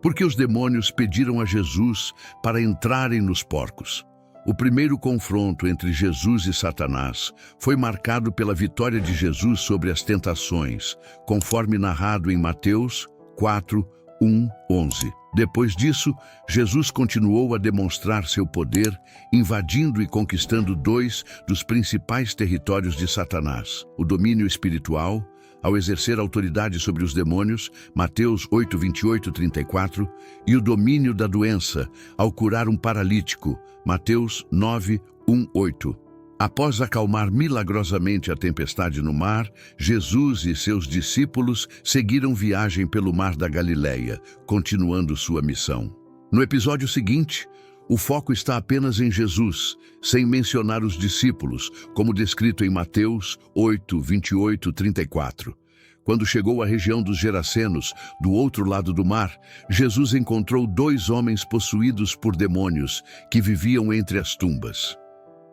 Porque os demônios pediram a Jesus para entrarem nos porcos. O primeiro confronto entre Jesus e Satanás foi marcado pela vitória de Jesus sobre as tentações, conforme narrado em Mateus 4, 1, 11. Depois disso, Jesus continuou a demonstrar seu poder, invadindo e conquistando dois dos principais territórios de Satanás: o domínio espiritual, ao exercer autoridade sobre os demônios, Mateus 8, 28, 34, e o domínio da doença, ao curar um paralítico, Mateus 9, 1, 8. Após acalmar milagrosamente a tempestade no mar, Jesus e seus discípulos seguiram viagem pelo mar da Galileia, continuando sua missão. No episódio seguinte, o foco está apenas em Jesus, sem mencionar os discípulos, como descrito em Mateus 8, 28, 34. Quando chegou à região dos Gerasenos, do outro lado do mar, Jesus encontrou dois homens possuídos por demônios que viviam entre as tumbas.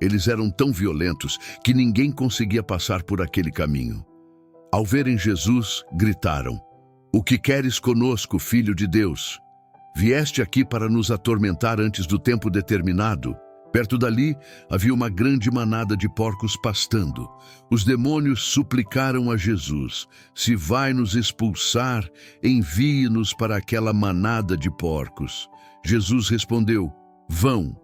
Eles eram tão violentos que ninguém conseguia passar por aquele caminho. Ao verem Jesus, gritaram: "O que queres conosco, Filho de Deus? Vieste aqui para nos atormentar antes do tempo determinado?" Perto dali, havia uma grande manada de porcos pastando. Os demônios suplicaram a Jesus: "Se vai nos expulsar, envie-nos para aquela manada de porcos." Jesus respondeu: "Vão."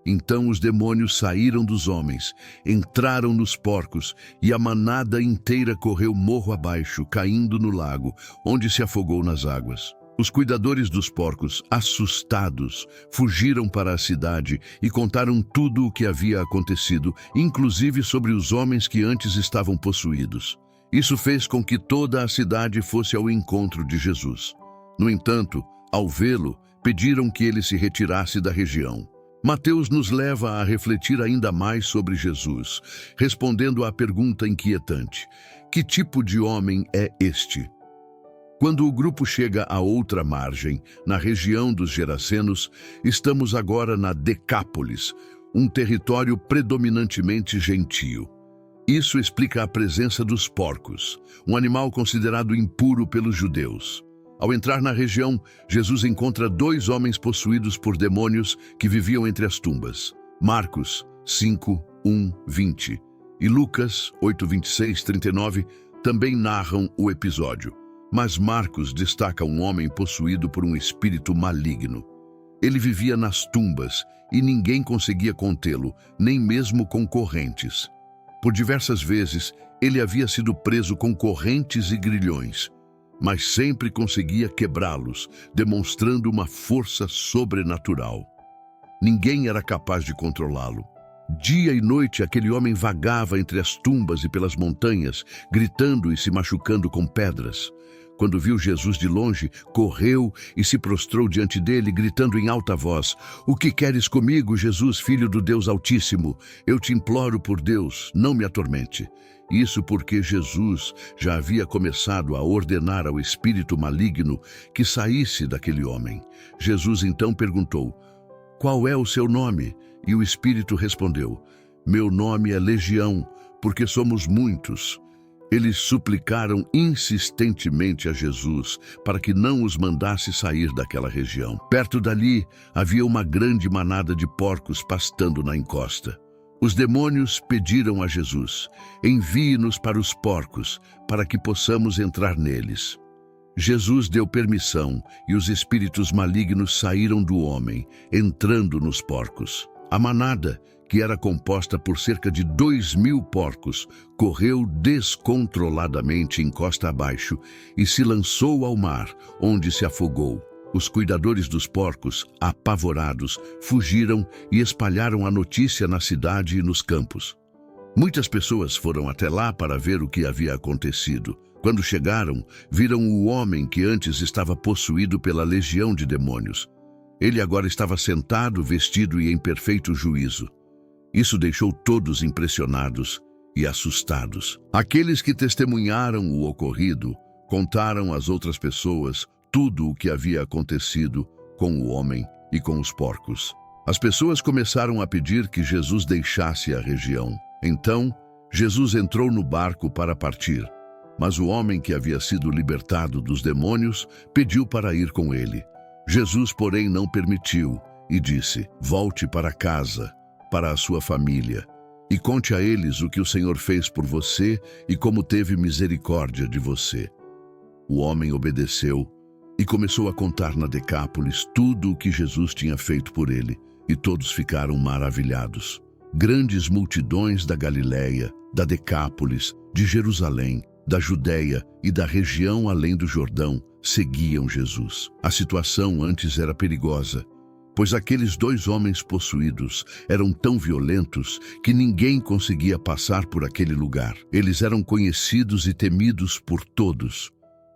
Então os demônios saíram dos homens, entraram nos porcos, e a manada inteira correu morro abaixo, caindo no lago, onde se afogou nas águas. Os cuidadores dos porcos, assustados, fugiram para a cidade e contaram tudo o que havia acontecido, inclusive sobre os homens que antes estavam possuídos. Isso fez com que toda a cidade fosse ao encontro de Jesus. No entanto, ao vê-lo, pediram que ele se retirasse da região. Mateus nos leva a refletir ainda mais sobre Jesus, respondendo à pergunta inquietante: que tipo de homem é este? Quando o grupo chega à outra margem, na região dos Gerasenos, estamos agora na Decápolis, um território predominantemente gentio. Isso explica a presença dos porcos, um animal considerado impuro pelos judeus. Ao entrar na região, Jesus encontra dois homens possuídos por demônios que viviam entre as tumbas. Marcos 5, 1, 20 e Lucas 8, 26, 39 também narram o episódio. Mas Marcos destaca um homem possuído por um espírito maligno. Ele vivia nas tumbas e ninguém conseguia contê-lo, nem mesmo com correntes. Por diversas vezes, ele havia sido preso com correntes e grilhões, mas sempre conseguia quebrá-los, demonstrando uma força sobrenatural. Ninguém era capaz de controlá-lo. Dia e noite aquele homem vagava entre as tumbas e pelas montanhas, gritando e se machucando com pedras. Quando viu Jesus de longe, correu e se prostrou diante dele, gritando em alta voz: "O que queres comigo, Jesus, Filho do Deus Altíssimo? Eu te imploro por Deus, não me atormente." Isso porque Jesus já havia começado a ordenar ao espírito maligno que saísse daquele homem. Jesus então perguntou: "Qual é o seu nome?" E o espírito respondeu: "Meu nome é Legião, porque somos muitos." Eles suplicaram insistentemente a Jesus para que não os mandasse sair daquela região. Perto dali havia uma grande manada de porcos pastando na encosta. Os demônios pediram a Jesus: "Envie-nos para os porcos, para que possamos entrar neles." Jesus deu permissão e os espíritos malignos saíram do homem, entrando nos porcos. A manada, que era composta por cerca de 2.000 porcos, correu descontroladamente encosta abaixo e se lançou ao mar, onde se afogou. Os cuidadores dos porcos, apavorados, fugiram e espalharam a notícia na cidade e nos campos. Muitas pessoas foram até lá para ver o que havia acontecido. Quando chegaram, viram o homem que antes estava possuído pela legião de demônios. Ele agora estava sentado, vestido e em perfeito juízo. Isso deixou todos impressionados e assustados. Aqueles que testemunharam o ocorrido contaram às outras pessoas tudo o que havia acontecido com o homem e com os porcos. As pessoas começaram a pedir que Jesus deixasse a região. Então, Jesus entrou no barco para partir, mas o homem que havia sido libertado dos demônios pediu para ir com ele. Jesus, porém, não permitiu e disse: volte para casa, para a sua família, e conte a eles o que o Senhor fez por você e como teve misericórdia de você. O homem obedeceu e começou a contar na Decápolis tudo o que Jesus tinha feito por ele, e todos ficaram maravilhados. Grandes multidões da Galiléia, da Decápolis, de Jerusalém, da Judéia e da região além do Jordão seguiam Jesus. A situação antes era perigosa, pois aqueles 2 homens possuídos eram tão violentos que ninguém conseguia passar por aquele lugar. Eles eram conhecidos e temidos por todos.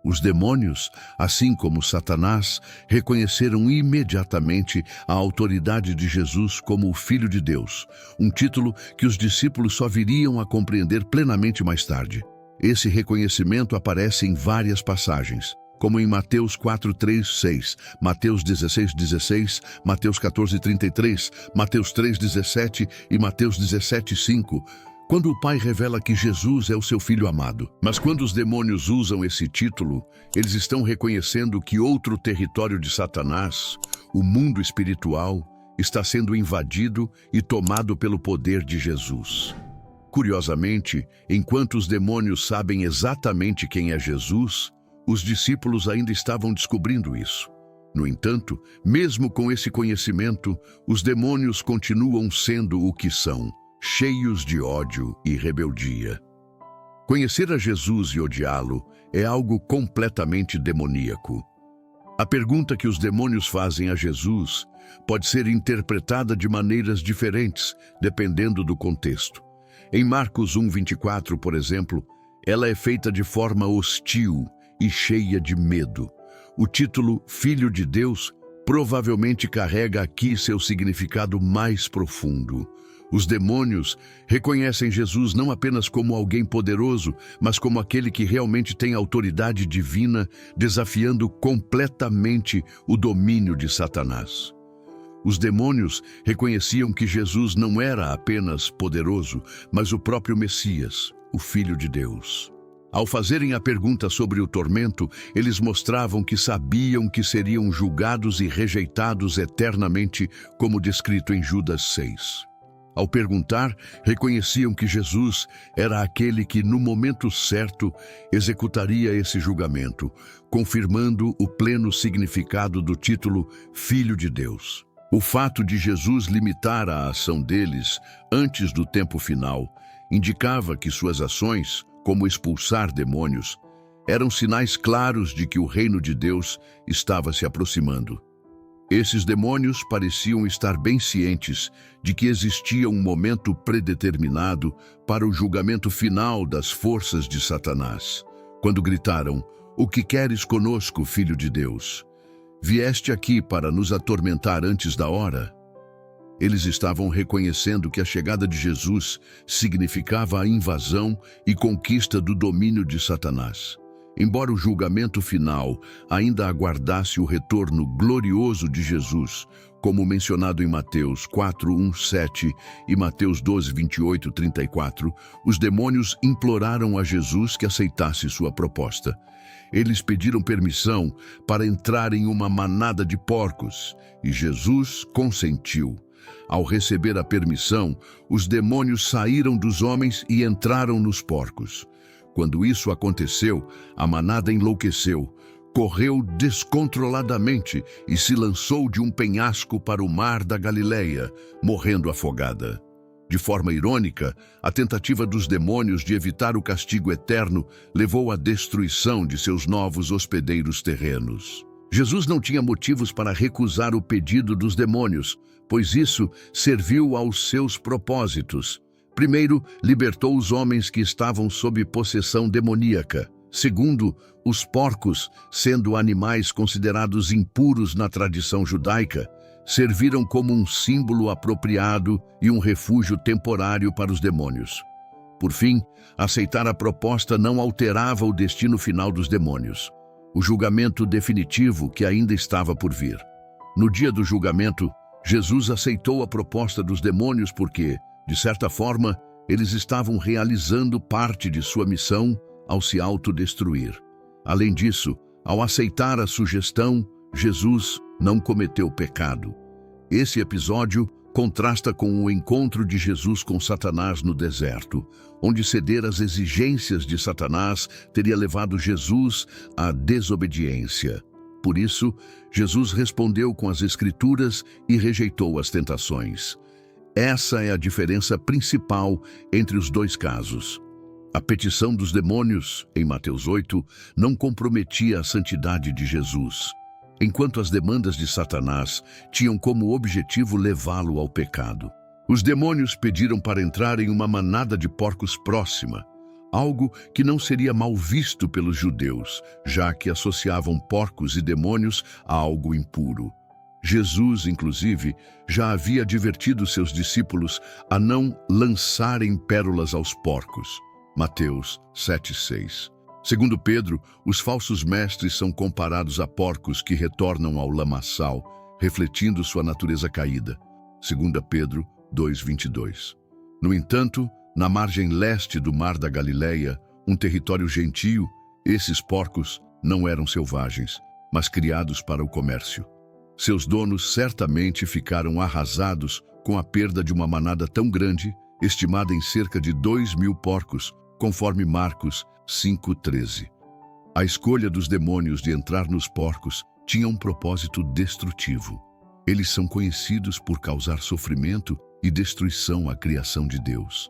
Os demônios, assim como Satanás, reconheceram imediatamente a autoridade de Jesus como o Filho de Deus, um título que os discípulos só viriam a compreender plenamente mais tarde. Esse reconhecimento aparece em várias passagens, como em Mateus 4:3-6, Mateus 16:16, Mateus 14:33, Mateus 3:17 e Mateus 17:5, quando o Pai revela que Jesus é o seu Filho amado. Mas quando os demônios usam esse título, eles estão reconhecendo que outro território de Satanás, o mundo espiritual, está sendo invadido e tomado pelo poder de Jesus. Curiosamente, enquanto os demônios sabem exatamente quem é Jesus, os discípulos ainda estavam descobrindo isso. No entanto, mesmo com esse conhecimento, os demônios continuam sendo o que são, cheios de ódio e rebeldia. Conhecer a Jesus e odiá-lo é algo completamente demoníaco. A pergunta que os demônios fazem a Jesus pode ser interpretada de maneiras diferentes, dependendo do contexto. Em Marcos 1:24, por exemplo, ela é feita de forma hostil e cheia de medo. O título Filho de Deus provavelmente carrega aqui seu significado mais profundo. Os demônios reconhecem Jesus não apenas como alguém poderoso, mas como aquele que realmente tem autoridade divina, desafiando completamente o domínio de Satanás. Os demônios reconheciam que Jesus não era apenas poderoso, mas o próprio Messias, o Filho de Deus. Ao fazerem a pergunta sobre o tormento, eles mostravam que sabiam que seriam julgados e rejeitados eternamente, como descrito em Judas 6. Ao perguntar, reconheciam que Jesus era aquele que, no momento certo, executaria esse julgamento, confirmando o pleno significado do título Filho de Deus. O fato de Jesus limitar a ação deles antes do tempo final indicava que suas ações, como expulsar demônios, eram sinais claros de que o reino de Deus estava se aproximando. Esses demônios pareciam estar bem cientes de que existia um momento predeterminado para o julgamento final das forças de Satanás, quando gritaram: "O que queres conosco, Filho de Deus? Vieste aqui para nos atormentar antes da hora?" Eles estavam reconhecendo que a chegada de Jesus significava a invasão e conquista do domínio de Satanás. Embora o julgamento final ainda aguardasse o retorno glorioso de Jesus, como mencionado em Mateus 4:1-7 e Mateus 12:28-34, os demônios imploraram a Jesus que aceitasse sua proposta. Eles pediram permissão para entrar em uma manada de porcos, e Jesus consentiu. Ao receber a permissão, os demônios saíram dos homens e entraram nos porcos. Quando isso aconteceu, a manada enlouqueceu, correu descontroladamente e se lançou de um penhasco para o mar da Galileia, morrendo afogada. De forma irônica, a tentativa dos demônios de evitar o castigo eterno levou à destruição de seus novos hospedeiros terrenos. Jesus não tinha motivos para recusar o pedido dos demônios, pois isso serviu aos seus propósitos. Primeiro, libertou os homens que estavam sob possessão demoníaca. Segundo, os porcos, sendo animais considerados impuros na tradição judaica, serviram como um símbolo apropriado e um refúgio temporário para os demônios. Por fim, aceitar a proposta não alterava o destino final dos demônios, o julgamento definitivo que ainda estava por vir. No dia do julgamento, Jesus aceitou a proposta dos demônios porque, de certa forma, eles estavam realizando parte de sua missão ao se autodestruir. Além disso, ao aceitar a sugestão, Jesus não cometeu pecado. Esse episódio contrasta com o encontro de Jesus com Satanás no deserto, onde ceder às exigências de Satanás teria levado Jesus à desobediência. Por isso, Jesus respondeu com as Escrituras e rejeitou as tentações. Essa é a diferença principal entre os dois casos. A petição dos demônios, em Mateus 8, não comprometia a santidade de Jesus, enquanto as demandas de Satanás tinham como objetivo levá-lo ao pecado. Os demônios pediram para entrar em uma manada de porcos próxima, algo que não seria mal visto pelos judeus, já que associavam porcos e demônios a algo impuro. Jesus, inclusive, já havia advertido seus discípulos a não lançarem pérolas aos porcos. Mateus 7,6. Segundo Pedro, os falsos mestres são comparados a porcos que retornam ao lamaçal, refletindo sua natureza caída. 2 Pedro 2,22. No entanto, na margem leste do Mar da Galileia, um território gentio, esses porcos não eram selvagens, mas criados para o comércio. Seus donos certamente ficaram arrasados com a perda de uma manada tão grande, estimada em cerca de 2.000 porcos, conforme Marcos 5,13. A escolha dos demônios de entrar nos porcos tinha um propósito destrutivo. Eles são conhecidos por causar sofrimento e destruição à criação de Deus.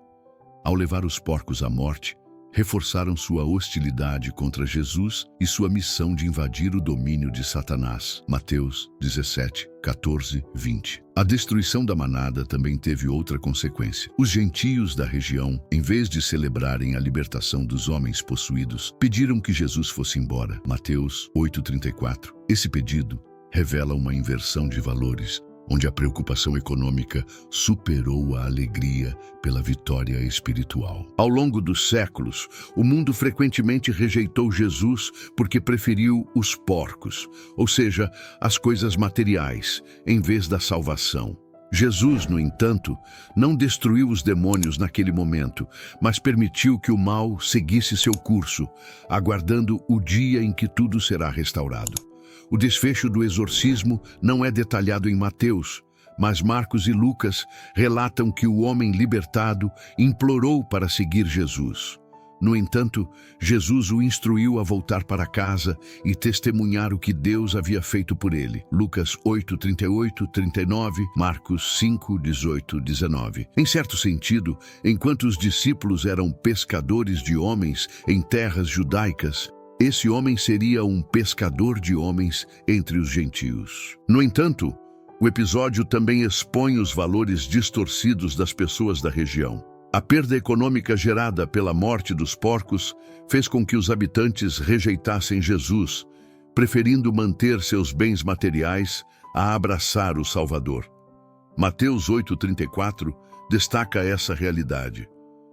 Ao levar os porcos à morte, reforçaram sua hostilidade contra Jesus e sua missão de invadir o domínio de Satanás. Mateus 17, 14, 20. A destruição da manada também teve outra consequência. Os gentios da região, em vez de celebrarem a libertação dos homens possuídos, pediram que Jesus fosse embora. Mateus 8,34. Esse pedido revela uma inversão de valores, onde a preocupação econômica superou a alegria pela vitória espiritual. Ao longo dos séculos, o mundo frequentemente rejeitou Jesus porque preferiu os porcos, ou seja, as coisas materiais, em vez da salvação. Jesus, no entanto, não destruiu os demônios naquele momento, mas permitiu que o mal seguisse seu curso, aguardando o dia em que tudo será restaurado. O desfecho do exorcismo não é detalhado em Mateus, mas Marcos e Lucas relatam que o homem libertado implorou para seguir Jesus. No entanto, Jesus o instruiu a voltar para casa e testemunhar o que Deus havia feito por ele. Lucas 8, 38, 39, Marcos 5, 18, 19. Em certo sentido, enquanto os discípulos eram pescadores de homens em terras judaicas, esse homem seria um pescador de homens entre os gentios. No entanto, o episódio também expõe os valores distorcidos das pessoas da região. A perda econômica gerada pela morte dos porcos fez com que os habitantes rejeitassem Jesus, preferindo manter seus bens materiais a abraçar o Salvador. Mateus 8,34 destaca essa realidade.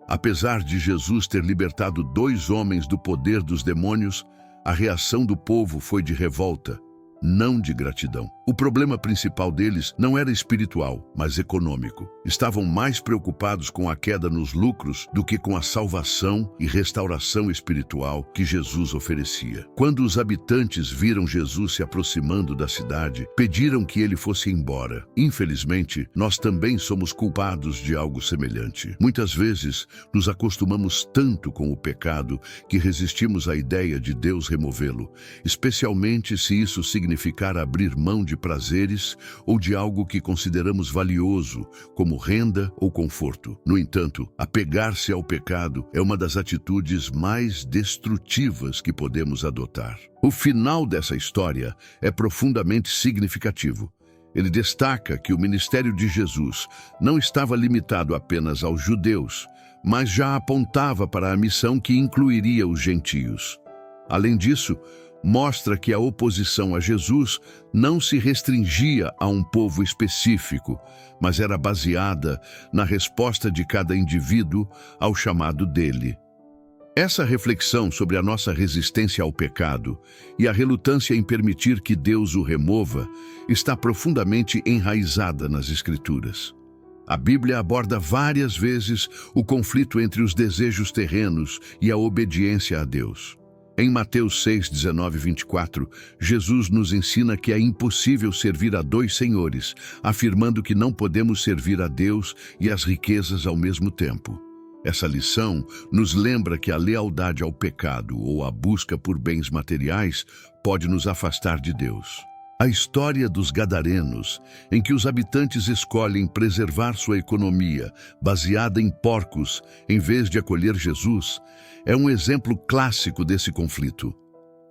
Apesar de Jesus ter libertado 2 homens do poder dos demônios, a reação do povo foi de revolta, não de gratidão. O problema principal deles não era espiritual, mas econômico. Estavam mais preocupados com a queda nos lucros do que com a salvação e restauração espiritual que Jesus oferecia. Quando os habitantes viram Jesus se aproximando da cidade, pediram que ele fosse embora. Infelizmente, nós também somos culpados de algo semelhante. Muitas vezes, nos acostumamos tanto com o pecado que resistimos à ideia de Deus removê-lo, especialmente se isso significar abrir mão de prazeres ou de algo que consideramos valioso, como renda ou conforto. No entanto, apegar-se ao pecado é uma das atitudes mais destrutivas que podemos adotar. O final dessa história é profundamente significativo. Ele destaca que o ministério de Jesus não estava limitado apenas aos judeus, mas já apontava para a missão que incluiria os gentios. Além disso, mostra que a oposição a Jesus não se restringia a um povo específico, mas era baseada na resposta de cada indivíduo ao chamado dele. Essa reflexão sobre a nossa resistência ao pecado e a relutância em permitir que Deus o remova está profundamente enraizada nas Escrituras. A Bíblia aborda várias vezes o conflito entre os desejos terrenos e a obediência a Deus. Em Mateus 6, 19 e 24, Jesus nos ensina que é impossível servir a dois senhores, afirmando que não podemos servir a Deus e as riquezas ao mesmo tempo. Essa lição nos lembra que a lealdade ao pecado ou a busca por bens materiais pode nos afastar de Deus. A história dos Gadarenos, em que os habitantes escolhem preservar sua economia baseada em porcos em vez de acolher Jesus, é um exemplo clássico desse conflito.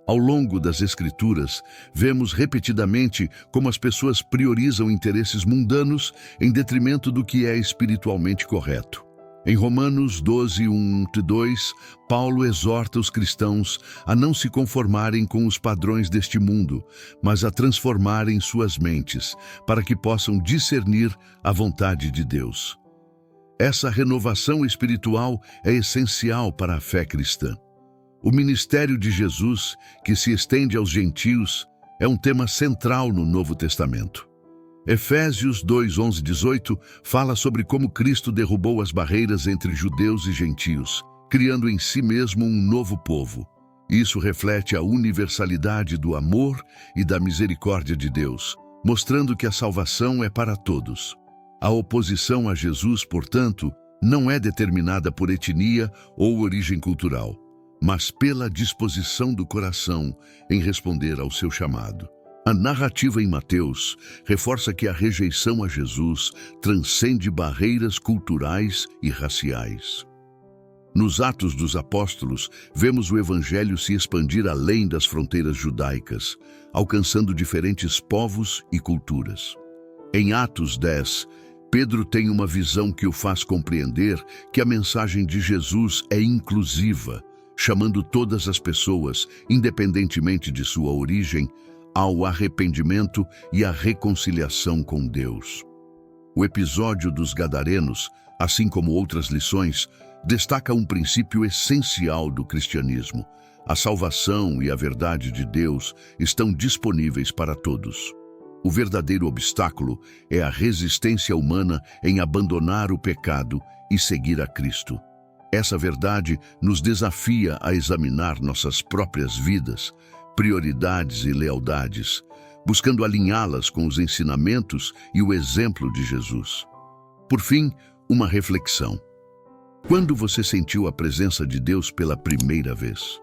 Ao longo das Escrituras, vemos repetidamente como as pessoas priorizam interesses mundanos em detrimento do que é espiritualmente correto. Em Romanos 12, 1-2, Paulo exorta os cristãos a não se conformarem com os padrões deste mundo, mas a transformarem suas mentes, para que possam discernir a vontade de Deus. Essa renovação espiritual é essencial para a fé cristã. O ministério de Jesus, que se estende aos gentios, é um tema central no Novo Testamento. Efésios 2, 11, 18 fala sobre como Cristo derrubou as barreiras entre judeus e gentios, criando em si mesmo um novo povo. Isso reflete a universalidade do amor e da misericórdia de Deus, mostrando que a salvação é para todos. A oposição a Jesus, portanto, não é determinada por etnia ou origem cultural, mas pela disposição do coração em responder ao seu chamado. A narrativa em Mateus reforça que a rejeição a Jesus transcende barreiras culturais e raciais. Nos Atos dos Apóstolos, vemos o Evangelho se expandir além das fronteiras judaicas, alcançando diferentes povos e culturas. Em Atos 10, Pedro tem uma visão que o faz compreender que a mensagem de Jesus é inclusiva, chamando todas as pessoas, independentemente de sua origem, ao arrependimento e à reconciliação com Deus. O episódio dos Gadarenos, assim como outras lições, destaca um princípio essencial do cristianismo. A salvação e a verdade de Deus estão disponíveis para todos. O verdadeiro obstáculo é a resistência humana em abandonar o pecado e seguir a Cristo. Essa verdade nos desafia a examinar nossas próprias vidas, prioridades e lealdades, buscando alinhá-las com os ensinamentos e o exemplo de Jesus. Por fim, uma reflexão. Quando você sentiu a presença de Deus pela primeira vez?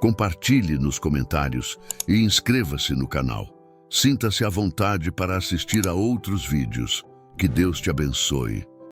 Compartilhe nos comentários e inscreva-se no canal. Sinta-se à vontade para assistir a outros vídeos. Que Deus te abençoe.